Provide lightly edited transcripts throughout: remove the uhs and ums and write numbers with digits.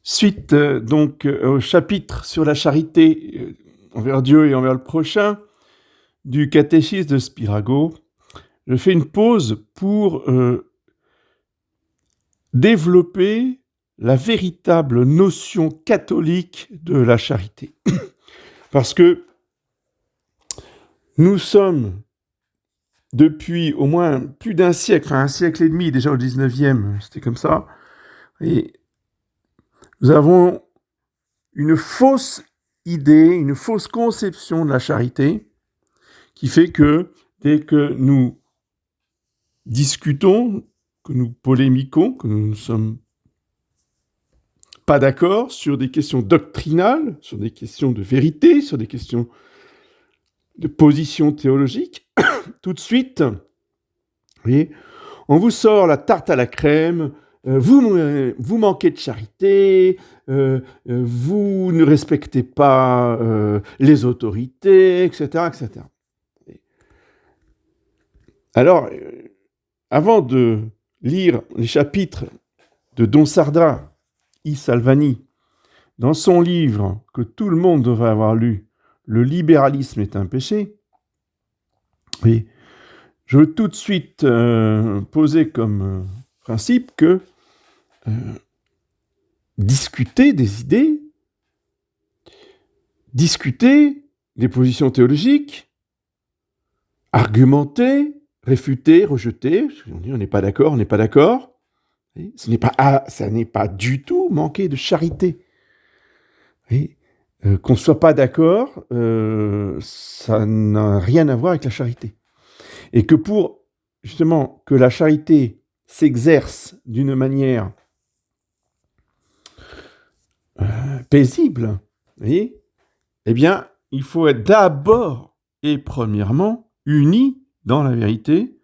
Suite au chapitre sur la charité envers Dieu et envers le prochain du catéchisme de Spirago, je fais une pause pour développer la véritable notion catholique de la charité. Parce que nous sommes, depuis au moins plus d'un siècle, enfin un siècle et demi, déjà au 19e, c'était comme ça, et nous avons une fausse idée, une fausse conception de la charité, qui fait que dès que nous discutons, que nous polémiquons, que nous ne sommes pas d'accord sur des questions doctrinales, sur des questions de vérité, sur des questions de position théologique, tout de suite, vous voyez, on vous sort la tarte à la crème, vous manquez de charité, vous ne respectez pas les autorités, etc., etc. Alors, avant de lire les chapitres de Don Sarda I Salvani dans son livre que tout le monde devrait avoir lu, Le libéralisme est un péché, et je veux tout de suite poser comme principe que discuter des idées, discuter des positions théologiques, argumenter, réfuter, rejeter, on dit on n'est pas d'accord, on n'est pas d'accord, ça n'est pas du tout manquer de charité. Et, qu'on ne soit pas d'accord, ça n'a rien à voir avec la charité. Et que pour, justement, que la charité s'exerce d'une manière paisible, vous voyez, eh bien, il faut être d'abord et premièrement unis dans la vérité,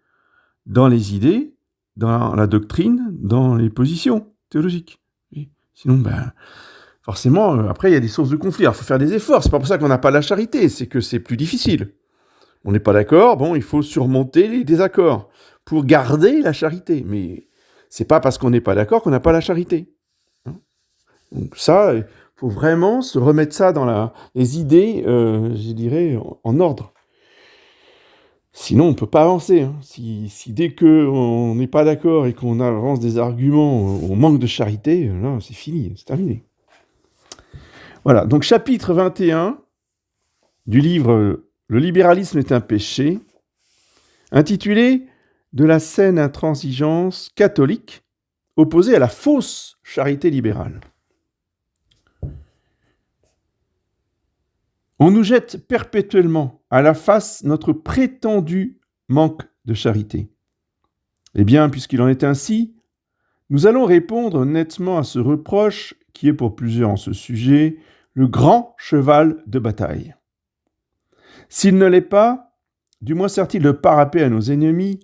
dans les idées, dans la doctrine, dans les positions théologiques. Et sinon, forcément, après, il y a des sources de conflit. Alors, il faut faire des efforts. C'est pas pour ça qu'on n'a pas la charité, c'est que c'est plus difficile. On n'est pas d'accord, bon, il faut surmonter les désaccords pour garder la charité. Mais c'est pas parce qu'on n'est pas d'accord qu'on n'a pas la charité. Donc ça, il faut vraiment se remettre ça dans les idées, je dirais, en ordre. Sinon, on ne peut pas avancer. Si dès qu'on n'est pas d'accord et qu'on avance des arguments, on manque de charité, là, c'est fini, c'est terminé. Voilà, donc chapitre 21 du livre Le libéralisme est un péché, intitulé De la saine intransigeance catholique opposée à la fausse charité libérale. On nous jette perpétuellement à la face notre prétendu manque de charité. Eh bien, puisqu'il en est ainsi, nous allons répondre nettement à ce reproche qui est pour plusieurs en ce sujet le grand cheval de bataille. S'il ne l'est pas, du moins sert-il de parapet à nos ennemis,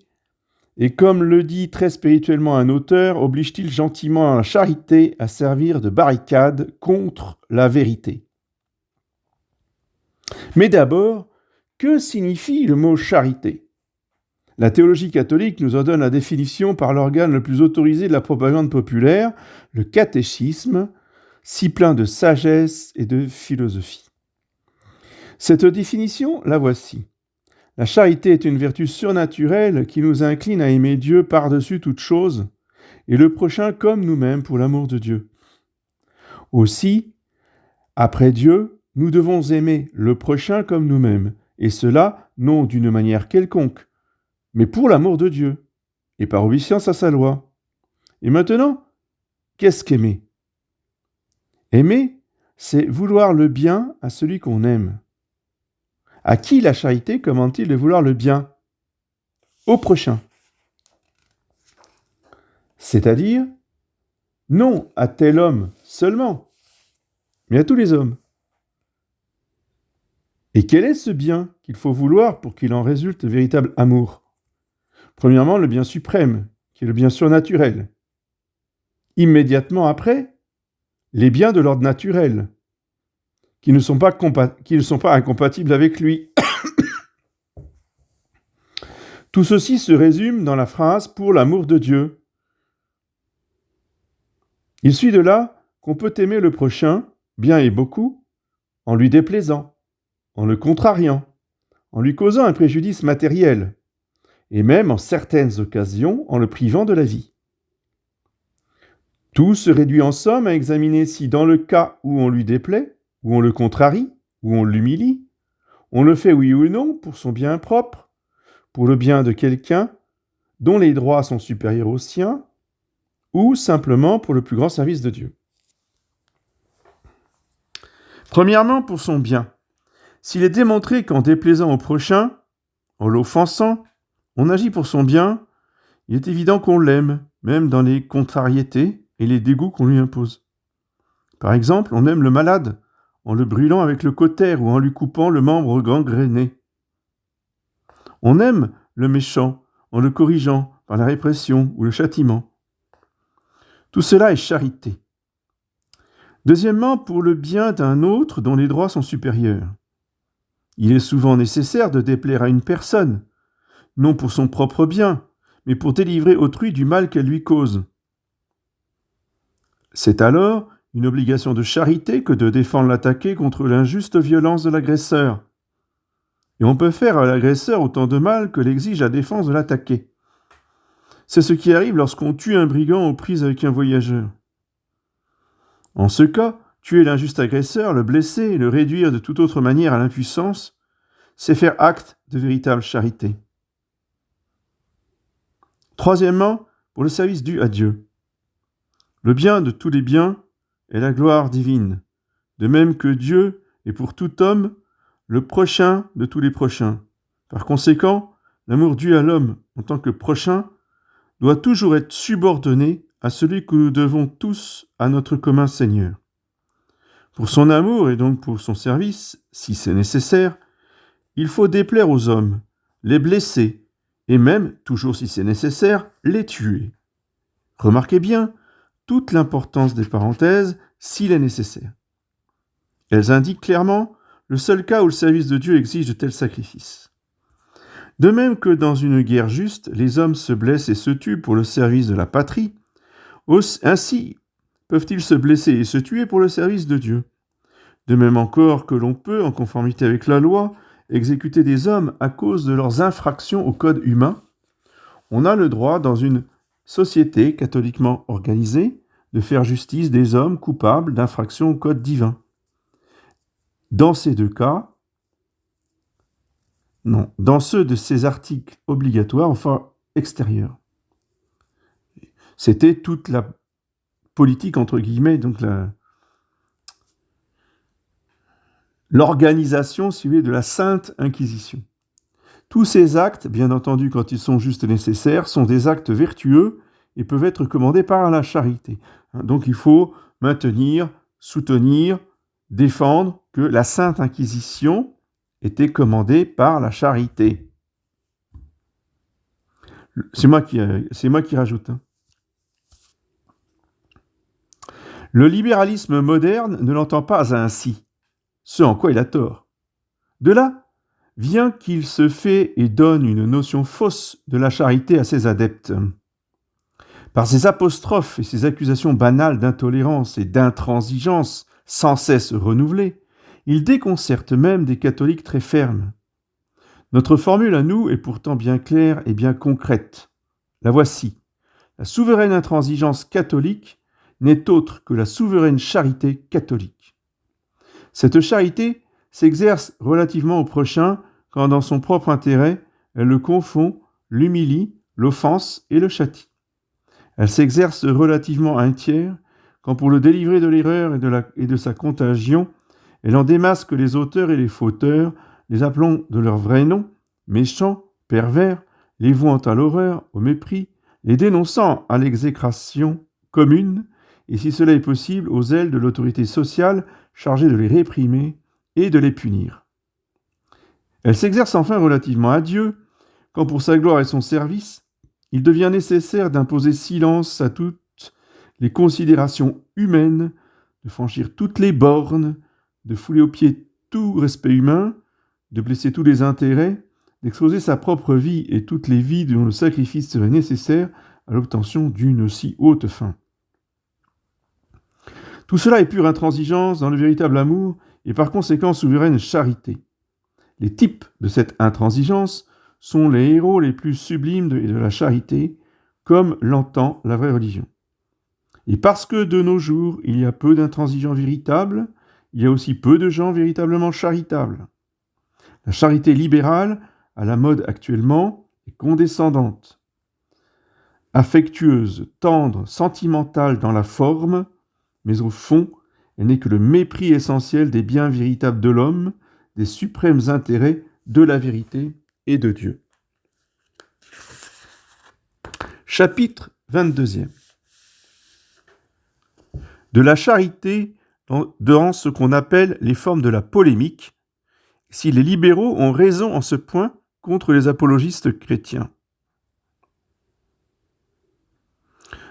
et comme le dit très spirituellement un auteur, oblige-t-il gentiment la charité à servir de barricade contre la vérité. Mais d'abord, que signifie le mot charité ? La théologie catholique nous en donne la définition par l'organe le plus autorisé de la propagande populaire, le catéchisme, si plein de sagesse et de philosophie. Cette définition, la voici. La charité est une vertu surnaturelle qui nous incline à aimer Dieu par-dessus toute chose et le prochain comme nous-mêmes pour l'amour de Dieu. Aussi, après Dieu, nous devons aimer le prochain comme nous-mêmes, et cela non d'une manière quelconque, mais pour l'amour de Dieu, et par obéissance à sa loi. Et maintenant, qu'est-ce qu'aimer ? Aimer, c'est vouloir le bien à celui qu'on aime. À qui la charité commande-t-il de vouloir le bien ? Au prochain. C'est-à-dire, non à tel homme seulement, mais à tous les hommes. Et quel est ce bien qu'il faut vouloir pour qu'il en résulte véritable amour ? Premièrement, le bien suprême, qui est le bien surnaturel. Immédiatement après, les biens de l'ordre naturel, qui ne sont pas incompatibles avec lui. Tout ceci se résume dans la phrase « pour l'amour de Dieu ». Il suit de là qu'on peut aimer le prochain, bien et beaucoup, en lui déplaisant, en le contrariant, en lui causant un préjudice matériel, et même en certaines occasions en le privant de la vie. Tout se réduit en somme à examiner si dans le cas où on lui déplaît, où on le contrarie, où on l'humilie, on le fait oui ou non pour son bien propre, pour le bien de quelqu'un dont les droits sont supérieurs aux siens, ou simplement pour le plus grand service de Dieu. Premièrement, pour son bien. S'il est démontré qu'en déplaisant au prochain, en l'offensant, on agit pour son bien, il est évident qu'on l'aime, même dans les contrariétés et les dégoûts qu'on lui impose. Par exemple, on aime le malade en le brûlant avec le cautère ou en lui coupant le membre gangréné. On aime le méchant en le corrigeant par la répression ou le châtiment. Tout cela est charité. Deuxièmement, pour le bien d'un autre dont les droits sont supérieurs. Il est souvent nécessaire de déplaire à une personne, non pour son propre bien, mais pour délivrer autrui du mal qu'elle lui cause. C'est alors une obligation de charité que de défendre l'attaqué contre l'injuste violence de l'agresseur. Et on peut faire à l'agresseur autant de mal que l'exige la défense de l'attaqué. C'est ce qui arrive lorsqu'on tue un brigand aux prises avec un voyageur. En ce cas, tuer l'injuste agresseur, le blesser et le réduire de toute autre manière à l'impuissance, c'est faire acte de véritable charité. Troisièmement, pour le service dû à Dieu. Le bien de tous les biens est la gloire divine, de même que Dieu est pour tout homme le prochain de tous les prochains. Par conséquent, l'amour dû à l'homme en tant que prochain doit toujours être subordonné à celui que nous devons tous à notre commun Seigneur. Pour son amour et donc pour son service, si c'est nécessaire, il faut déplaire aux hommes, les blesser, et même, toujours si c'est nécessaire, les tuer. Remarquez bien toute l'importance des parenthèses s'il est nécessaire. Elles indiquent clairement le seul cas où le service de Dieu exige de tels sacrifices. De même que dans une guerre juste, les hommes se blessent et se tuent pour le service de la patrie, ainsi peuvent-ils se blesser et se tuer pour le service de Dieu. De même encore que l'on peut, en conformité avec la loi, exécuter des hommes à cause de leurs infractions au code humain, on a le droit, dans une société catholiquement organisée, de faire justice des hommes coupables d'infractions au code divin. Dans ces deux cas, non, dans ceux de ces articles obligatoires, enfin extérieurs. C'était toute la politique, entre guillemets, donc l'organisation, si vous voulez, de la Sainte Inquisition. Tous ces actes, bien entendu, quand ils sont justes et nécessaires, sont des actes vertueux et peuvent être commandés par la charité. Donc il faut maintenir, soutenir, défendre que la Sainte Inquisition était commandée par la charité. C'est moi qui rajoute. Le libéralisme moderne ne l'entend pas ainsi, ce en quoi il a tort. De là vient qu'il se fait et donne une notion fausse de la charité à ses adeptes. Par ses apostrophes et ses accusations banales d'intolérance et d'intransigeance sans cesse renouvelées, il déconcerte même des catholiques très fermes. Notre formule à nous est pourtant bien claire et bien concrète. La voici. La souveraine intransigeance catholique n'est autre que la souveraine charité catholique. Cette charité s'exerce relativement au prochain quand, dans son propre intérêt, elle le confond, l'humilie, l'offense et le châtie. Elle s'exerce relativement à un tiers quand, pour le délivrer de l'erreur et de sa contagion, elle en démasque les auteurs et les fauteurs, les appelant de leur vrai nom, méchants, pervers, les vouant à l'horreur, au mépris, les dénonçant à l'exécration commune, et si cela est possible, aux ailes de l'autorité sociale chargée de les réprimer et de les punir. Elle s'exerce enfin relativement à Dieu, quand pour sa gloire et son service, il devient nécessaire d'imposer silence à toutes les considérations humaines, de franchir toutes les bornes, de fouler aux pieds tout respect humain, de blesser tous les intérêts, d'exposer sa propre vie et toutes les vies dont le sacrifice serait nécessaire à l'obtention d'une si haute fin. Tout cela est pure intransigeance dans le véritable amour et par conséquent souveraine charité. Les types de cette intransigeance sont les héros les plus sublimes de la charité, comme l'entend la vraie religion. Et parce que de nos jours, il y a peu d'intransigeants véritables, il y a aussi peu de gens véritablement charitables. La charité libérale, à la mode actuellement, est condescendante, affectueuse, tendre, sentimentale dans la forme, mais au fond, elle n'est que le mépris essentiel des biens véritables de l'homme, des suprêmes intérêts de la vérité et de Dieu. Chapitre 22e. De la charité dans ce qu'on appelle les formes de la polémique, si les libéraux ont raison en ce point contre les apologistes chrétiens.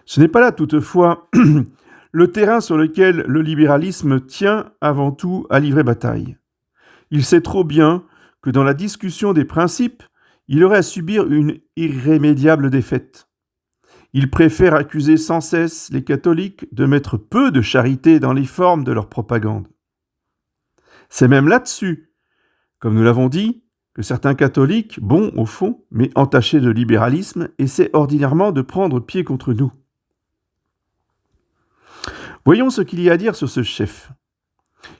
Ce n'est pas là toutefois le terrain sur lequel le libéralisme tient avant tout à livrer bataille. Il sait trop bien que dans la discussion des principes, il aurait à subir une irrémédiable défaite. Il préfère accuser sans cesse les catholiques de mettre peu de charité dans les formes de leur propagande. C'est même là-dessus, comme nous l'avons dit, que certains catholiques, bons au fond, mais entachés de libéralisme, essaient ordinairement de prendre pied contre nous. Voyons ce qu'il y a à dire sur ce chef.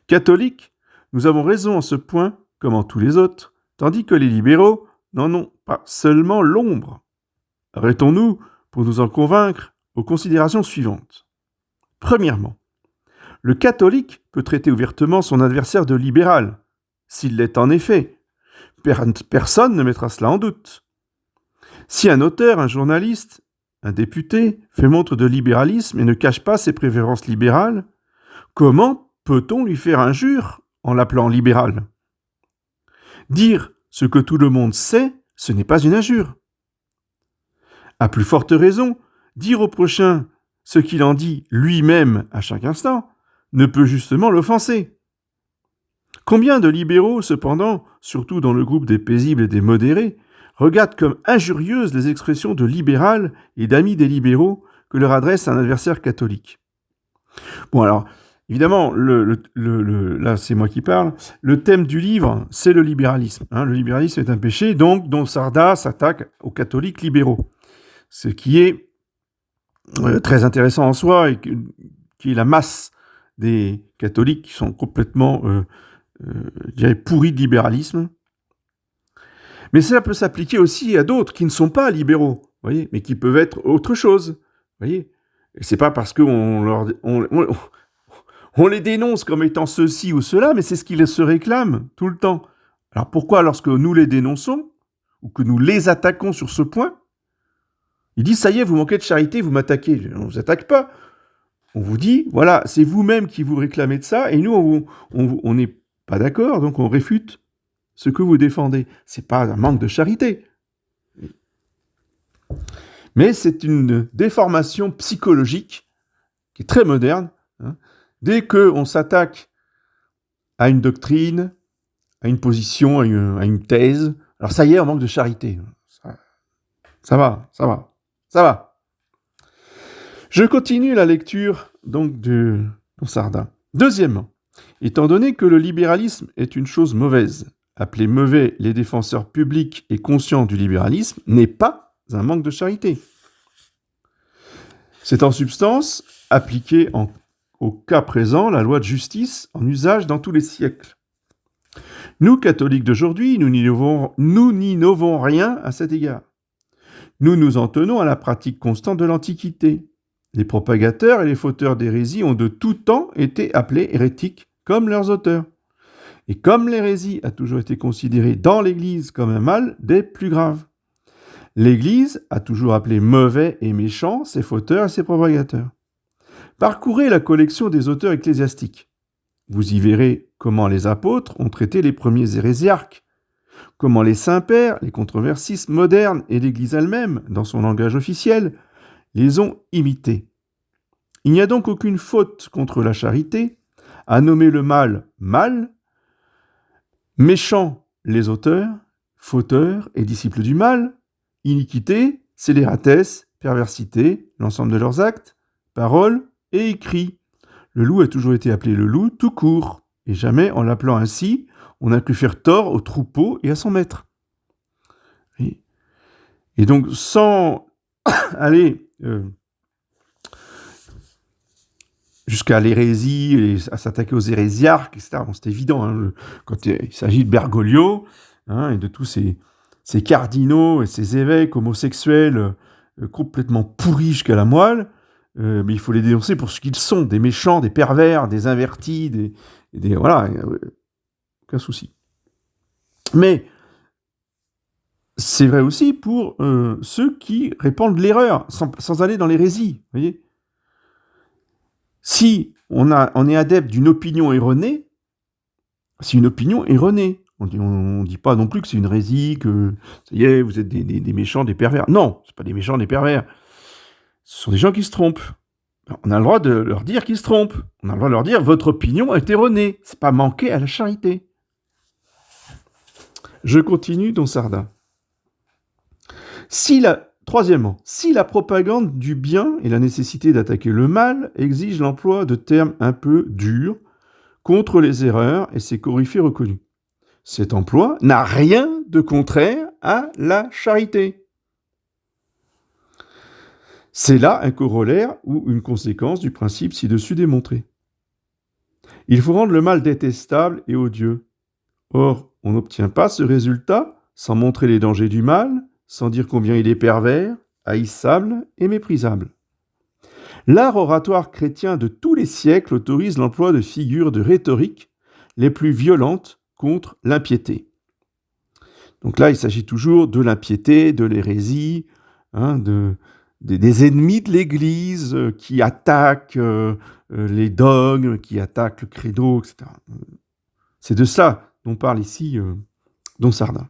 Catholiques, nous avons raison en ce point, comme en tous les autres, tandis que les libéraux n'en ont pas seulement l'ombre. Arrêtons-nous, pour nous en convaincre, aux considérations suivantes. Premièrement, le catholique peut traiter ouvertement son adversaire de libéral, s'il l'est en effet. Personne ne mettra cela en doute. Si un auteur, un journaliste, un député fait montre de libéralisme et ne cache pas ses préférences libérales, comment peut-on lui faire injure en l'appelant libéral ? Dire ce que tout le monde sait, ce n'est pas une injure. À plus forte raison, dire au prochain ce qu'il en dit lui-même à chaque instant ne peut justement l'offenser. Combien de libéraux, cependant, surtout dans le groupe des paisibles et des modérés, regardent comme injurieuses les expressions de libéral et d'amis des libéraux que leur adresse un adversaire catholique. Bon alors, évidemment, là c'est moi qui parle, le thème du livre, c'est le libéralisme. Le libéralisme est un péché, donc dont Sarda s'attaque aux catholiques libéraux. Ce qui est très intéressant en soi, et qui est la masse des catholiques qui sont complètement, je dirais, pourris de libéralisme. Mais cela peut s'appliquer aussi à d'autres qui ne sont pas libéraux, voyez, mais qui peuvent être autre chose, voyez. Et c'est pas parce qu'on on les dénonce comme étant ceci ou cela, mais c'est ce qu'ils se réclament tout le temps. Alors pourquoi, lorsque nous les dénonçons, ou que nous les attaquons sur ce point, ils disent, ça y est, vous manquez de charité, vous m'attaquez. On ne vous attaque pas. On vous dit, voilà, c'est vous-même qui vous réclamez de ça, et nous, on n'est pas d'accord, donc on réfute ce que vous défendez. Ce n'est pas un manque de charité. Mais c'est une déformation psychologique qui est très moderne. Dès qu'on s'attaque à une doctrine, à une position, à une thèse, alors ça y est, on manque de charité. Ça va. Je continue la lecture donc de Sarda. Deuxièmement, étant donné que le libéralisme est une chose mauvaise, appeler mauvais les défenseurs publics et conscients du libéralisme n'est pas un manque de charité. C'est en substance appliquer au cas présent la loi de justice en usage dans tous les siècles. Nous, catholiques d'aujourd'hui, nous n'innovons rien à cet égard. Nous nous en tenons à la pratique constante de l'Antiquité. Les propagateurs et les fauteurs d'hérésie ont de tout temps été appelés hérétiques comme leurs auteurs. Et comme l'hérésie a toujours été considérée dans l'Église comme un mal des plus graves, l'Église a toujours appelé mauvais et méchants ses fauteurs et ses propagateurs. Parcourez la collection des auteurs ecclésiastiques. Vous y verrez comment les apôtres ont traité les premiers hérésiarques, comment les saints-pères, les controversistes modernes et l'Église elle-même, dans son langage officiel, les ont imités. Il n'y a donc aucune faute contre la charité à nommer le mal mal, méchants les auteurs, fauteurs et disciples du mal, iniquité, scélératesse, perversité, l'ensemble de leurs actes, paroles et écrits, Le loup a toujours été appelé le loup tout court, et jamais, en l'appelant ainsi, on a pu faire tort au troupeau et à son maître. Et donc, sans aller jusqu'à l'hérésie, et à s'attaquer aux hérésiarques, etc. Bon, c'est évident, hein, quand il s'agit de Bergoglio, hein, et de tous ces cardinaux et ces évêques homosexuels complètement pourris jusqu'à la moelle, mais il faut les dénoncer pour ce qu'ils sont, des méchants, des pervers, des invertis, voilà, aucun souci. Mais c'est vrai aussi pour ceux qui répandent l'erreur, sans aller dans l'hérésie, vous voyez. Si on est adepte d'une opinion erronée, c'est une opinion erronée. On dit pas non plus que c'est une hérésie, que ça y est, vous êtes des méchants, des pervers. Non, c'est pas des méchants, des pervers. Ce sont des gens qui se trompent. On a le droit de leur dire qu'ils se trompent. On a le droit de leur dire votre opinion est erronée. C'est pas manquer à la charité. Je continue dans Sarda. Troisièmement, si la propagande du bien et la nécessité d'attaquer le mal exigent l'emploi de termes un peu durs contre les erreurs et ses coryphées reconnus, cet emploi n'a rien de contraire à la charité. C'est là un corollaire ou une conséquence du principe ci-dessus démontré. Il faut rendre le mal détestable et odieux. Or, on n'obtient pas ce résultat sans montrer les dangers du mal, sans dire combien il est pervers, haïssable et méprisable. L'art oratoire chrétien de tous les siècles autorise l'emploi de figures de rhétorique les plus violentes contre l'impiété. Donc là, il s'agit toujours de l'impiété, de l'hérésie, hein, des ennemis de l'Église qui attaquent les dogmes, qui attaquent le credo, etc. C'est de ça dont parle ici Don Sarda.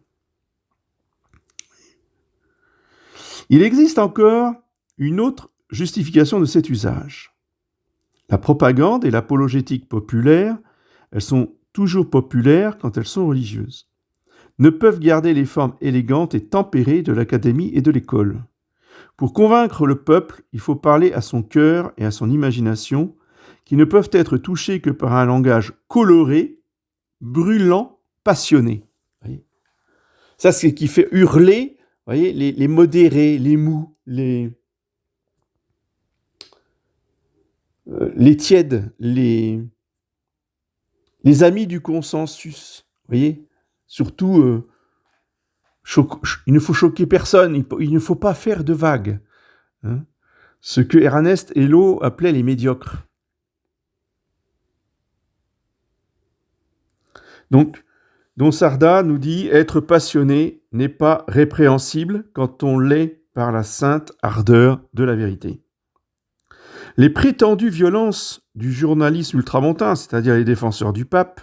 Il existe encore une autre justification de cet usage. La propagande et l'apologétique populaire, elles sont toujours populaires quand elles sont religieuses, ne peuvent garder les formes élégantes et tempérées de l'académie et de l'école. Pour convaincre le peuple, il faut parler à son cœur et à son imagination, qui ne peuvent être touchés que par un langage coloré, brûlant, passionné. Ça, c'est ce qui fait hurler, voyez, les modérés, les mous, les tièdes, les amis du consensus. Voyez, surtout, il ne faut choquer personne, il ne faut pas faire de vagues. Hein, ce que Ernest Hello appelait les médiocres. Donc, Don Sarda nous dit « Être passionné n'est pas répréhensible quand on l'est par la sainte ardeur de la vérité. » Les prétendues violences du journalisme ultramontain, c'est-à-dire les défenseurs du pape,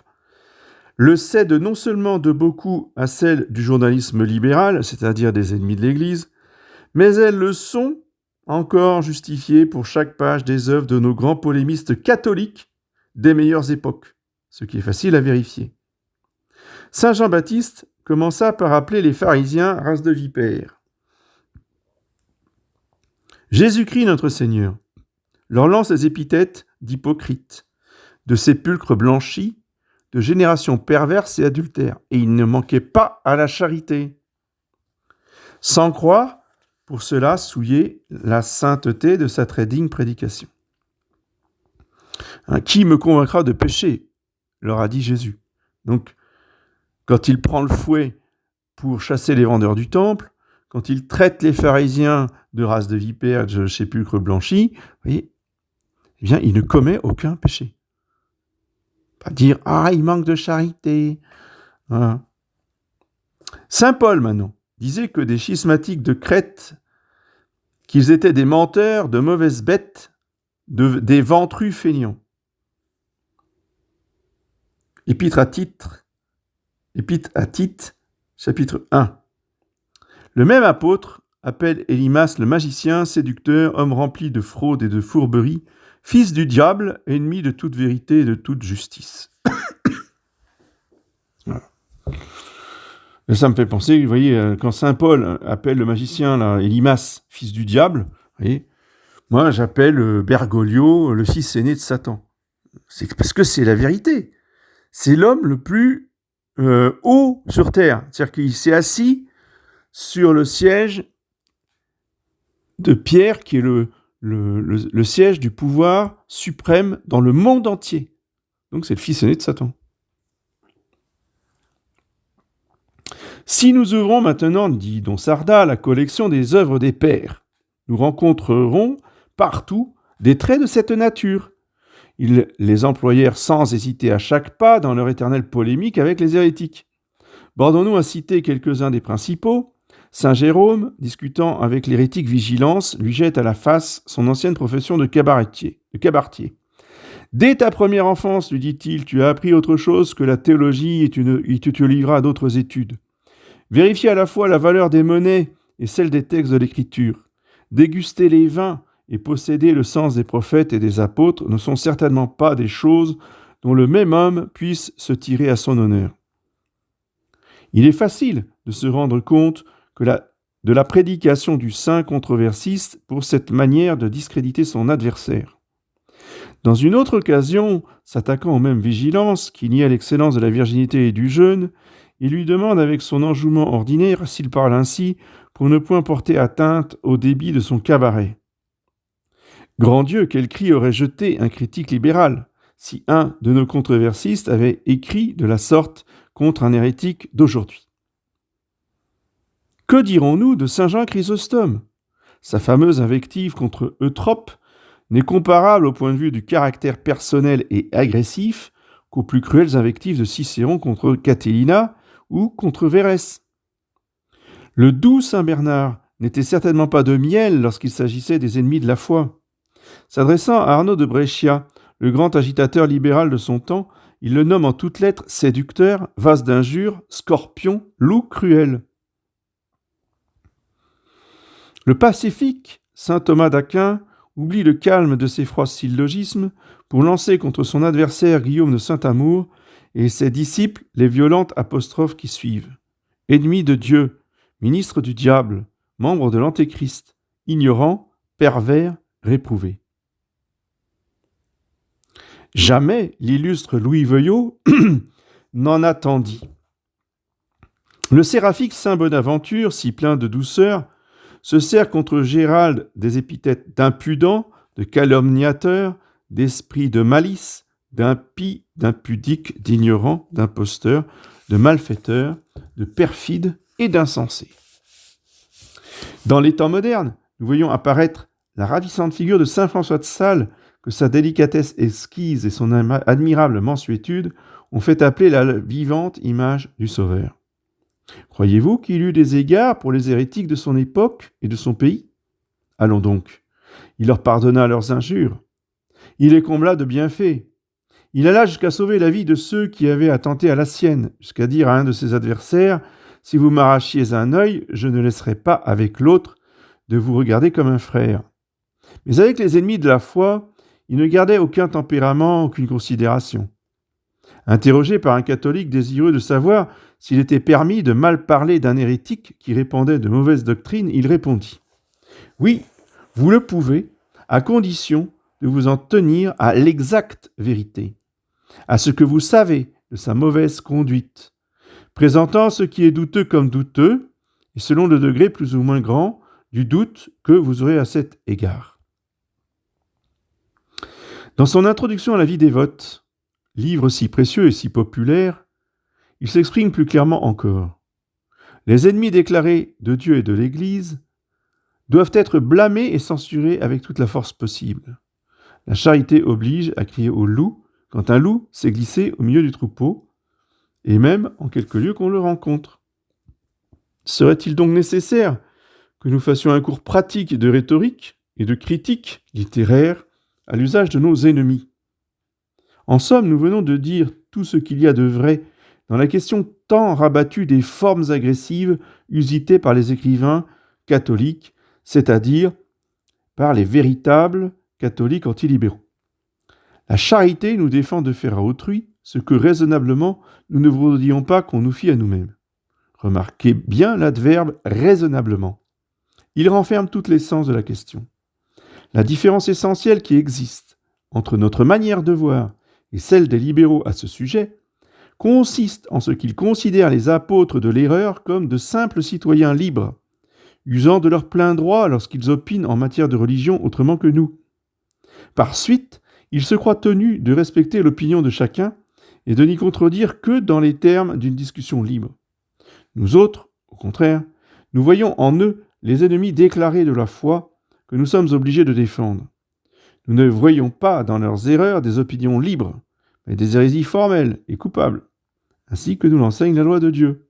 le cèdent non seulement de beaucoup à celles du journalisme libéral, c'est-à-dire des ennemis de l'Église, mais elles le sont encore justifiées pour chaque page des œuvres de nos grands polémistes catholiques des meilleures époques, ce qui est facile à vérifier. Saint Jean-Baptiste commença par appeler les pharisiens race de vipères. Jésus-Christ notre Seigneur leur lance les épithètes d'hypocrites, de sépulcres blanchis, de générations perverses et adultères, et il ne manquait pas à la charité. Sans croire, pour cela, souiller la sainteté de sa très digne prédication. Qui me convaincra de pécher ? Leur a dit Jésus. Donc, quand il prend le fouet pour chasser les vendeurs du temple, quand il traite les pharisiens de race de vipères, de sépulcres blanchis, vous voyez, eh bien, il ne commet aucun péché. Pas dire « Ah, il manque de charité ». Voilà. Saint Paul, maintenant, disait que des schismatiques de Crète, qu'ils étaient des menteurs, de mauvaises bêtes, des ventrus feignants. Épître à Tite, chapitre 1. Le même apôtre appelle Élymas le magicien, séducteur, homme rempli de fraude et de fourberie, fils du diable, ennemi de toute vérité et de toute justice. Voilà. Et ça me fait penser, vous voyez, quand saint Paul appelle le magicien là, Élymas, fils du diable, vous voyez, moi j'appelle Bergoglio le fils aîné de Satan. C'est parce que c'est la vérité. C'est l'homme le plus haut sur terre. C'est-à-dire qu'il s'est assis sur le siège de Pierre, qui est le siège du pouvoir suprême dans le monde entier. Donc c'est le fils aîné de Satan. Si nous ouvrons maintenant, dit Don Sarda, la collection des œuvres des pères, nous rencontrerons partout des traits de cette nature. Ils les employèrent sans hésiter à chaque pas dans leur éternelle polémique avec les hérétiques. Bordons-nous à citer quelques-uns des principaux. Saint Jérôme, discutant avec l'hérétique Vigilance, lui jette à la face son ancienne profession de cabaretier. Dès ta première enfance, lui dit-il, tu as appris autre chose que la théologie et tu te livras à d'autres études. Vérifier à la fois la valeur des monnaies et celle des textes de l'Écriture. Déguster les vins et posséder le sens des prophètes et des apôtres ne sont certainement pas des choses dont le même homme puisse se tirer à son honneur. Il est facile de se rendre compte de la prédication du saint controversiste pour cette manière de discréditer son adversaire. Dans une autre occasion, s'attaquant aux mêmes vigilances qui niaient l'excellence de la virginité et du jeûne, il lui demande avec son enjouement ordinaire s'il parle ainsi pour ne point porter atteinte au débit de son cabaret. Grand Dieu, quel cri aurait jeté un critique libéral si un de nos controversistes avait écrit de la sorte contre un hérétique d'aujourd'hui. Que dirons-nous de Saint Jean Chrysostome ? Sa fameuse invective contre Eutrope n'est comparable au point de vue du caractère personnel et agressif qu'aux plus cruelles invectives de Cicéron contre Catilina ou contre Vérès. Le doux Saint Bernard n'était certainement pas de miel lorsqu'il s'agissait des ennemis de la foi. S'adressant à Arnaud de Brescia, le grand agitateur libéral de son temps, il le nomme en toutes lettres séducteur, vase d'injures, scorpion, loup cruel. Le pacifique saint Thomas d'Aquin oublie le calme de ses froids syllogismes pour lancer contre son adversaire Guillaume de Saint-Amour et ses disciples les violentes apostrophes qui suivent. Ennemi de Dieu, ministre du diable, membre de l'Antéchrist, ignorant, pervers, réprouvé. Jamais l'illustre Louis Veuillot n'en attendit. Le séraphique saint Bonaventure, si plein de douceur, se sert contre Gérald des épithètes d'impudent, de calomniateur, d'esprit de malice, d'impie, d'impudique, d'ignorant, d'imposteur, de malfaiteur, de perfide et d'insensé. Dans les temps modernes, nous voyons apparaître la ravissante figure de saint François de Sales que sa délicatesse exquise et son admirable mansuétude ont fait appeler la vivante image du Sauveur. Croyez-vous qu'il eut des égards pour les hérétiques de son époque et de son pays ? Allons donc. Il leur pardonna leurs injures. Il les combla de bienfaits. Il alla jusqu'à sauver la vie de ceux qui avaient attenté à la sienne, jusqu'à dire à un de ses adversaires « Si vous m'arrachiez un œil, je ne laisserai pas avec l'autre de vous regarder comme un frère. » Mais avec les ennemis de la foi, il ne gardait aucun tempérament, aucune considération. Interrogé par un catholique désireux de savoir s'il était permis de mal parler d'un hérétique qui répandait de mauvaises doctrines, il répondit « Oui, vous le pouvez, à condition de vous en tenir à l'exacte vérité, à ce que vous savez de sa mauvaise conduite, présentant ce qui est douteux comme douteux, et selon le degré plus ou moins grand du doute que vous aurez à cet égard. » Dans son introduction à la vie dévote, livre si précieux et si populaire, il s'exprime plus clairement encore. Les ennemis déclarés de Dieu et de l'Église doivent être blâmés et censurés avec toute la force possible. La charité oblige à crier au loup quand un loup s'est glissé au milieu du troupeau, et même en quelque lieu qu'on le rencontre. Serait-il donc nécessaire que nous fassions un cours pratique de rhétorique et de critique littéraire à l'usage de nos ennemis ? En somme, nous venons de dire tout ce qu'il y a de vrai dans la question tant rabattue des formes agressives usitées par les écrivains catholiques, c'est-à-dire par les véritables catholiques antilibéraux. La charité nous défend de faire à autrui ce que raisonnablement nous ne voudrions pas qu'on nous fît à nous-mêmes. Remarquez bien l'adverbe « raisonnablement ». Il renferme tout l'essence de la question. La différence essentielle qui existe entre notre manière de voir et celle des libéraux à ce sujet, consiste en ce qu'ils considèrent les apôtres de l'erreur comme de simples citoyens libres, usant de leur plein droit lorsqu'ils opinent en matière de religion autrement que nous. Par suite, ils se croient tenus de respecter l'opinion de chacun et de n'y contredire que dans les termes d'une discussion libre. Nous autres, au contraire, nous voyons en eux les ennemis déclarés de la foi que nous sommes obligés de défendre. Nous ne voyons pas dans leurs erreurs des opinions libres, mais des hérésies formelles et coupables, ainsi que nous l'enseigne la loi de Dieu.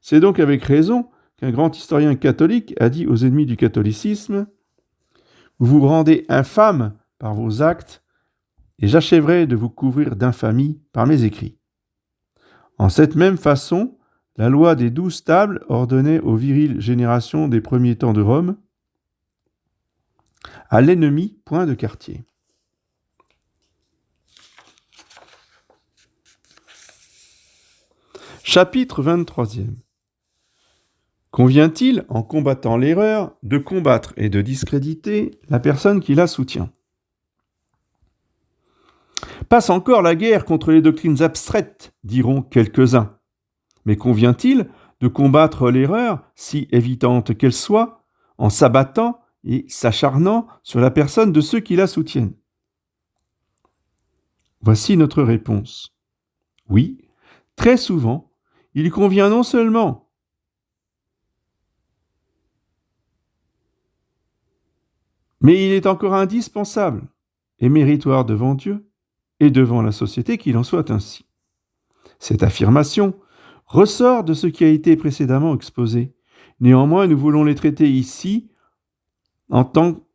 C'est donc avec raison qu'un grand historien catholique a dit aux ennemis du catholicisme « Vous vous rendez infâmes par vos actes, et j'achèverai de vous couvrir d'infamie par mes écrits. » En cette même façon, la loi des 12 tables ordonnait aux viriles générations des premiers temps de Rome « À l'ennemi, point de quartier ». Chapitre 23e. Convient-il, en combattant l'erreur, de combattre et de discréditer la personne qui la soutient ? Passe encore la guerre contre les doctrines abstraites, diront quelques-uns. Mais convient-il de combattre l'erreur, si évidente qu'elle soit, en s'abattant et s'acharnant sur la personne de ceux qui la soutiennent ? Voici notre réponse. Oui, très souvent, il convient non seulement mais il est encore indispensable et méritoire devant Dieu et devant la société qu'il en soit ainsi. Cette affirmation ressort de ce qui a été précédemment exposé. Néanmoins, nous voulons les traiter ici en tant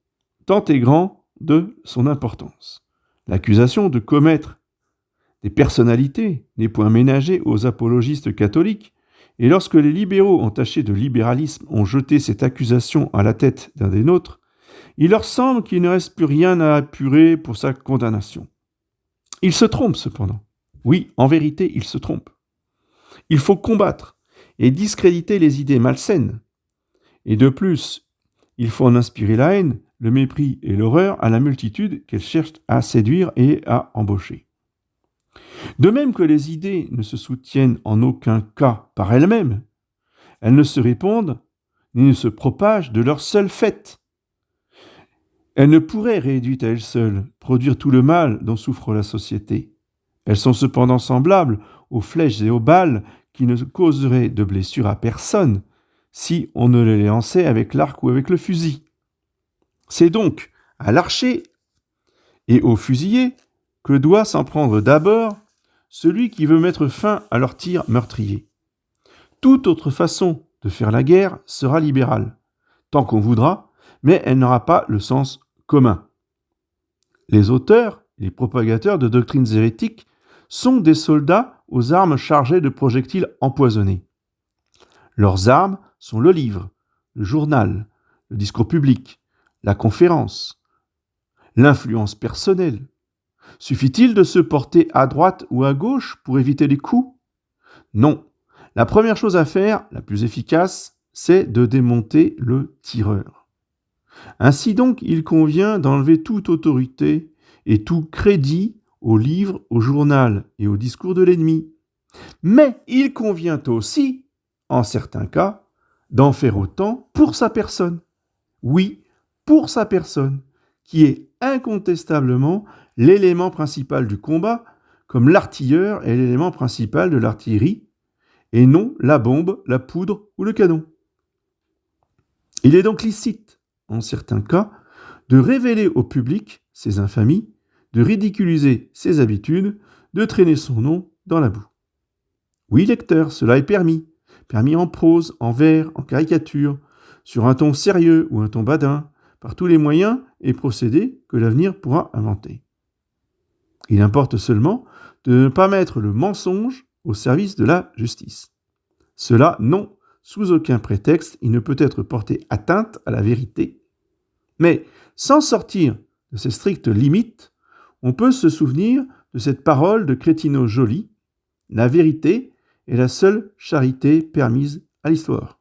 et grand de son importance. L'accusation de commettre des personnalités n'est point ménagée aux apologistes catholiques, et lorsque les libéraux entachés de libéralisme ont jeté cette accusation à la tête d'un des nôtres, il leur semble qu'il ne reste plus rien à apurer pour sa condamnation. Ils se trompent cependant. Oui, en vérité, ils se trompent. Il faut combattre et discréditer les idées malsaines. Et de plus, il faut en inspirer la haine, le mépris et l'horreur à la multitude qu'elles cherchent à séduire et à embaucher. De même que les idées ne se soutiennent en aucun cas par elles-mêmes, elles ne se répandent ni ne se propagent de leur seul fait. Elles ne pourraient, réduites à elles seules, produire tout le mal dont souffre la société. Elles sont cependant semblables aux flèches et aux balles qui ne causeraient de blessure à personne si on ne les lançait avec l'arc ou avec le fusil. C'est donc à l'archer et au fusillé que doit s'en prendre d'abord celui qui veut mettre fin à leur tir meurtrier. Toute autre façon de faire la guerre sera libérale, tant qu'on voudra, mais elle n'aura pas le sens commun. Les auteurs, les propagateurs de doctrines hérétiques sont des soldats aux armes chargées de projectiles empoisonnés. Leurs armes sont le livre, le journal, le discours public, la conférence, l'influence personnelle. Suffit-il de se porter à droite ou à gauche pour éviter les coups ? Non. La première chose à faire, la plus efficace, c'est de démonter le tireur. Ainsi donc, il convient d'enlever toute autorité et tout crédit au livre, au journal et au discours de l'ennemi. Mais il convient aussi, en certains cas, d'en faire autant pour sa personne. Oui, pour sa personne, qui est incontestablement l'élément principal du combat, comme l'artilleur est l'élément principal de l'artillerie, et non la bombe, la poudre ou le canon. Il est donc licite, en certains cas, de révéler au public ses infamies, de ridiculiser ses habitudes, de traîner son nom dans la boue. Oui, lecteur, cela est permis en prose, en vers, en caricature, sur un ton sérieux ou un ton badin, par tous les moyens et procédés que l'avenir pourra inventer. Il importe seulement de ne pas mettre le mensonge au service de la justice. Cela, non, sous aucun prétexte, il ne peut être porté atteinte à la vérité. Mais, sans sortir de ces strictes limites, on peut se souvenir de cette parole de Crétineau Joly, « La vérité est la seule charité permise à l'histoire ».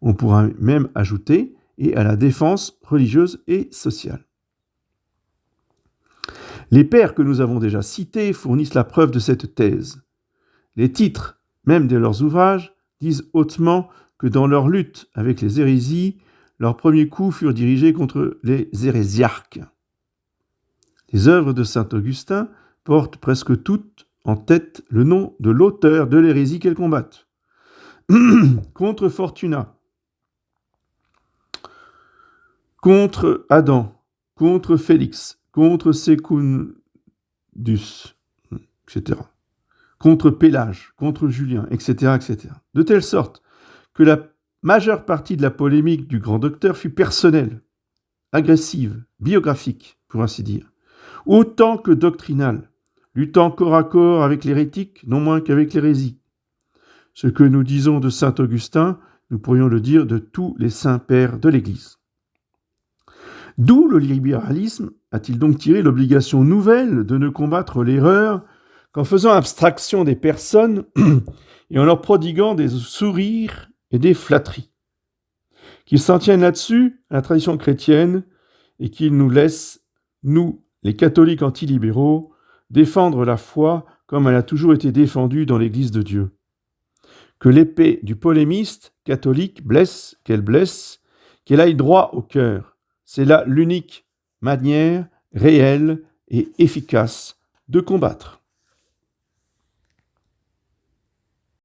On pourra même ajouter « et à la défense religieuse et sociale ». Les pères que nous avons déjà cités fournissent la preuve de cette thèse. Les titres, même de leurs ouvrages, disent hautement que dans leur lutte avec les hérésies, leurs premiers coups furent dirigés contre les hérésiarques. Les œuvres de saint Augustin portent presque toutes en tête le nom de l'auteur de l'hérésie qu'elles combattent. Contre Fortuna, contre Adam, contre Félix, contre Secundus, etc. Contre Pélage, contre Julien, etc., etc. De telle sorte que la majeure partie de la polémique du grand docteur fut personnelle, agressive, biographique, pour ainsi dire, autant que doctrinale, luttant corps à corps avec l'hérétique, non moins qu'avec l'hérésie. Ce que nous disons de saint Augustin, nous pourrions le dire de tous les saints pères de l'Église. D'où le libéralisme a-t-il donc tiré l'obligation nouvelle de ne combattre l'erreur qu'en faisant abstraction des personnes et en leur prodiguant des sourires et des flatteries. Qu'ils s'en tiennent là-dessus à la tradition chrétienne et qu'ils nous laissent, nous, les catholiques antilibéraux, défendre la foi comme elle a toujours été défendue dans l'Église de Dieu. Que l'épée du polémiste catholique blesse, qu'elle aille droit au cœur. C'est là l'unique manière réelle et efficace de combattre.